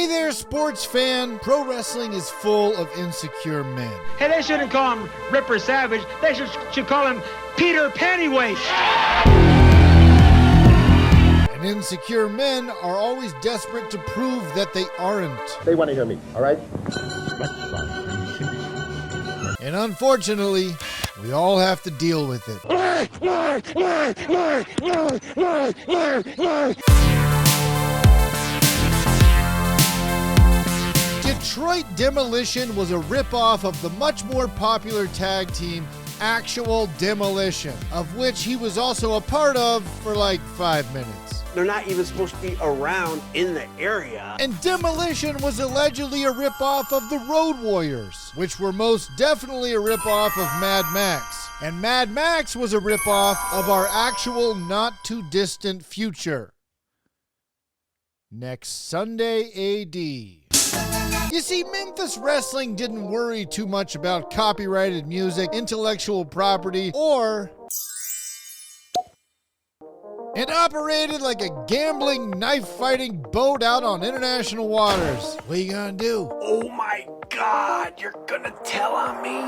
Hey there, sports fan. Pro wrestling is full of insecure men. Hey, they shouldn't call him Ripper Savage. They should call him Peter Pantywaist. And insecure men are always desperate to prove that they aren't. They want to hear me, all right? And unfortunately, we all have to deal with it. Detroit Demolition was a ripoff of the much more popular tag team Actual Demolition, of which he was also a part of for like 5 minutes. They're not even supposed to be around in the area. And Demolition was allegedly a ripoff of the Road Warriors, which were most definitely a ripoff of Mad Max. And Mad Max was a ripoff of our actual not-too-distant future. Next Sunday, AD. You see, Memphis wrestling didn't worry too much about copyrighted music, intellectual property, or... It operated like a gambling, knife-fighting boat out on international waters. What are you gonna do? Oh my God, you're gonna tell on me?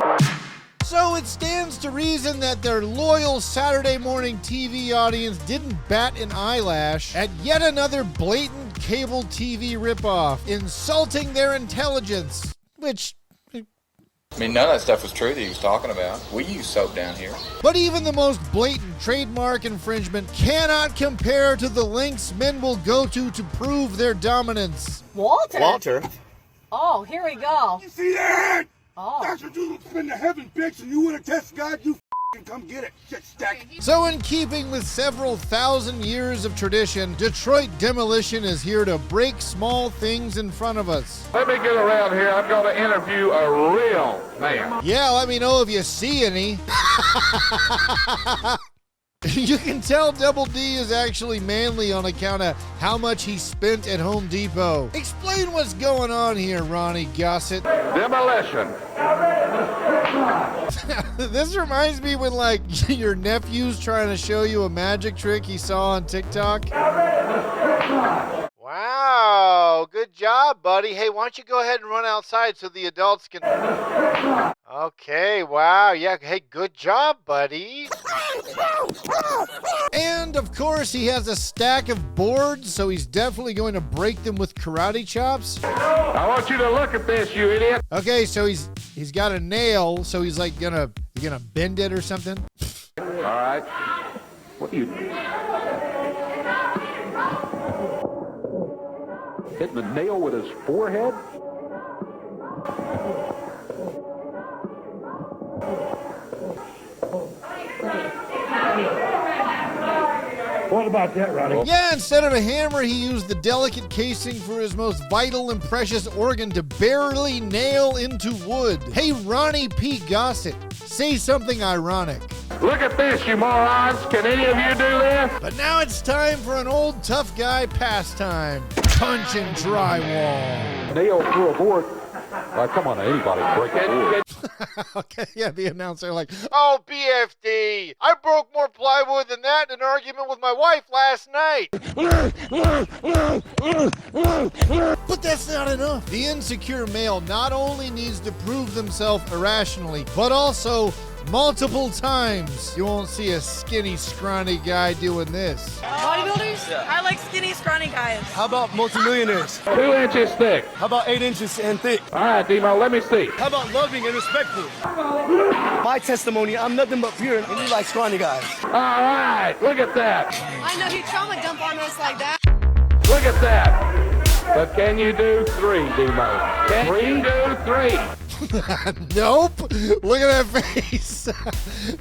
So it stands to reason that their loyal Saturday morning TV audience didn't bat an eyelash at yet another blatant cable TV ripoff, insulting their intelligence, which... I mean, none of that stuff was true that he was talking about. We use soap down here. But even the most blatant trademark infringement cannot compare to the lengths men will go to prove their dominance. Walter? Oh, here we go. You see that? Oh. That's what you spend the heaven, bitch, and you want to test God, you come get it, shit stack. So in keeping with several thousand years of tradition, Detroit Demolition is here to break small things in front of us. Let me get around here. I'm going to interview a real man. Yeah, let me know if you see any. You can tell Double D is actually manly on account of how much he spent at Home Depot. Explain what's going on here, Ronnie Gossett. Demolition. This reminds me when, like, your nephew's trying to show you a magic trick he saw on TikTok. Wow, good job, buddy. Hey, why don't you go ahead and run outside so the adults can... Okay, wow, yeah, hey, good job, buddy. And, of course, he has a stack of boards, so he's definitely going to break them with karate chops. I want you to look at this, you idiot. Okay, so he's got a nail, so he's like gonna bend it or something. All right. What are you hitting the nail with his forehead? What about that, Ronnie? Yeah, instead of a hammer, he used the delicate casing for his most vital and precious organ to barely nail into wood. Hey, Ronnie P. Gossett, say something ironic. Look at this, you morons. Can any of you do this? But now it's time for an old tough guy pastime. Punching drywall. Nail through a board. Come on, anybody break a board. Okay, yeah, the announcer like, oh, BFD, I broke more plywood than that in an argument with my wife last night. But that's not enough. The insecure male not only needs to prove themselves irrationally, but also multiple times. You won't see a skinny, scrawny guy doing this. Bodybuilders? Yeah. I like skinny, scrawny guys. How about multimillionaires? 2 inches thick. How about 8 inches and thick? All right, Demo, let me see. How about loving and respectful? My testimony, I'm nothing but pure, and you like scrawny guys. All right, look at that. I know he'd trauma dump on us like that. Look at that. But can you do 3, Demo? Can we do 3? Nope. Look at that face.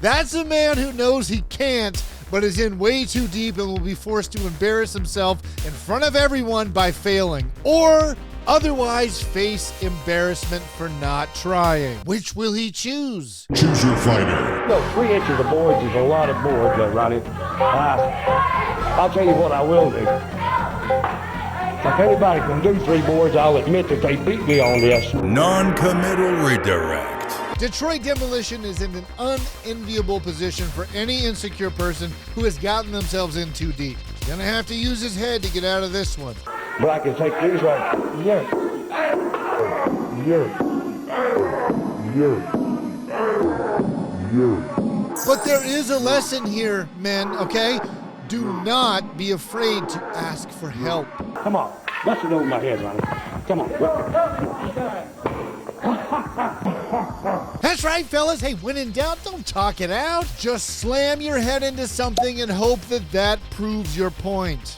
That's a man who knows he can't, but is in way too deep and will be forced to embarrass himself in front of everyone by failing, or otherwise face embarrassment for not trying. Which will he choose? Choose your fighter. No, 3 inches of boards is a lot of boards, Ronnie. I'll tell you what I will do. If anybody can do 3 boards, I'll admit that they beat me on this. Non-committal redirect. Detroit Demolition is in an unenviable position for any insecure person who has gotten themselves in too deep. He's gonna have to use his head to get out of this one. But I can take these right here. But there is a lesson here, men, okay? Do not be afraid to ask for help. Come on. Bust it over my head, Ronnie. Come on. That's right, fellas. Hey, when in doubt, don't talk it out. Just slam your head into something and hope that that proves your point.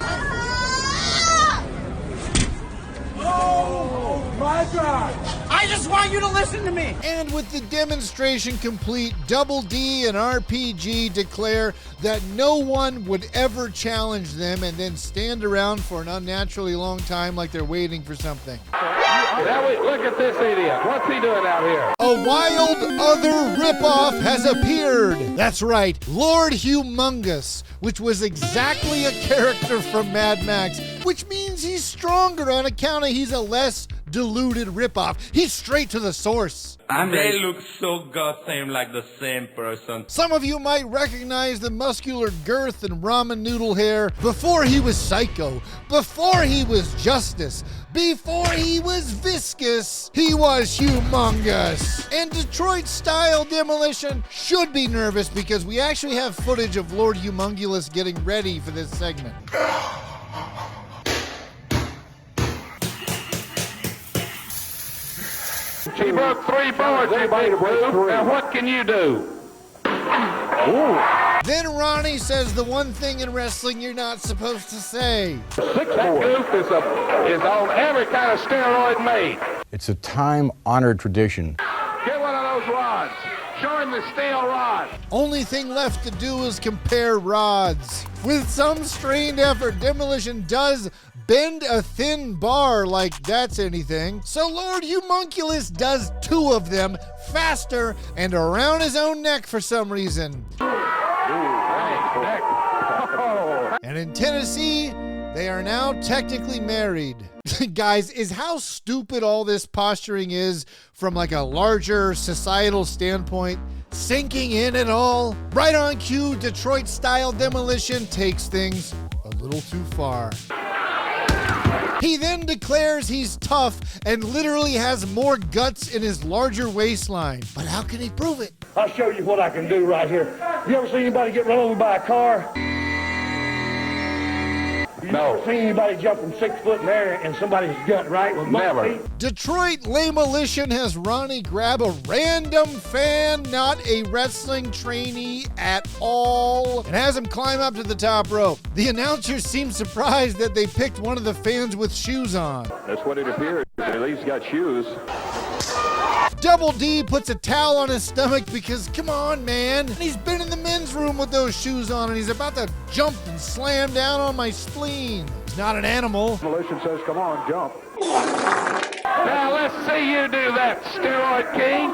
Oh, my God. I just want you to listen to me. And with the demonstration complete, Double D and RPG declare that no one would ever challenge them and then stand around for an unnaturally long time like they're waiting for something. Now look at this idiot. What's he doing out here? A wild other ripoff has appeared. That's right, Lord Humongous, which was exactly a character from Mad Max, which means he's stronger on account of he's a less diluted ripoff. He's straight to the source. They look so goddamn like the same person. Some of you might recognize the muscular girth and ramen noodle hair before he was Psycho, before he was Justice, before he was Viscous, he was Humongous. And Detroit-style Demolition should be nervous because we actually have footage of Lord Humongous getting ready for this segment. She broke 3 boards, you big boob. Now what can you do? Then Ronnie says the one thing in wrestling you're not supposed to say. That goof is on every kind of steroid made. It's a time-honored tradition. Get one of those rods. Show him the steel rod. Only thing left to do is compare rods. With some strained effort, Demolition does bend a thin bar like that's anything. So Lord Humongous does 2 of them faster and around his own neck for some reason. And in Tennessee, they are now technically married. Guys, is how stupid all this posturing is from like a larger societal standpoint sinking in at all? Right on cue, Detroit-style Demolition takes things a little too far. He then declares he's tough and literally has more guts in his larger waistline. But how can he prove it? I'll show you what I can do right here. You ever seen anybody get run over by a car? You No. ever seen anybody jump from 6 foot in the air and somebody's gut right with both Never. feet? Detroit Demolition has Ronnie grab a random fan, not a wrestling trainee at all, and has him climb up to the top rope. The announcers seem surprised that they picked one of the fans with shoes on. That's what it appears. At least got shoes. Double D puts a towel on his stomach because, come on, man. He's been in the men's room with those shoes on and he's about to jump and slam down on my spleen. He's not an animal. Demolition says, come on, jump. Now let's see you do that, steroid king.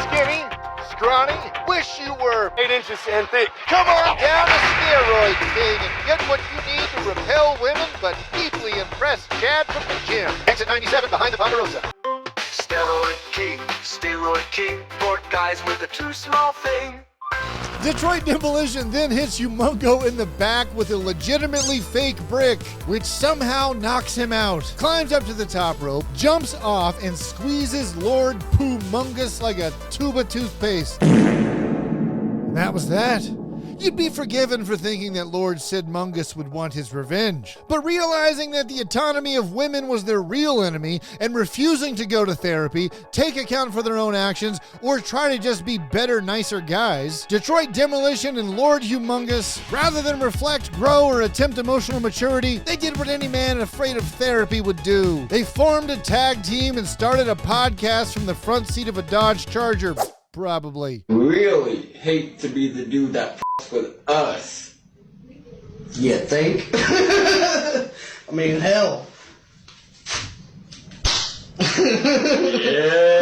Skinny, scrawny, wish you were 8 inches and thick. Come on down to Steroid King and get what you need to repel women but deeply impress Chad from the gym. Exit 97 behind the Ponderosa. Steroid king, for guys with a too small thing. Detroit Demolition then hits Humongous in the back with a legitimately fake brick, which somehow knocks him out. Climbs up to the top rope, jumps off, and squeezes Lord Humongous like a tube of toothpaste. And that was that. You'd be forgiven for thinking that Lord Humongous would want his revenge. But realizing that the autonomy of women was their real enemy and refusing to go to therapy, take account for their own actions, or try to just be better, nicer guys, Detroit Demolition and Lord Humongous, rather than reflect, grow, or attempt emotional maturity, they did what any man afraid of therapy would do. They formed a tag team and started a podcast from the front seat of a Dodge Charger. Probably. Really hate to be the dude that f***s with us. You think? I mean, hell. Yeah.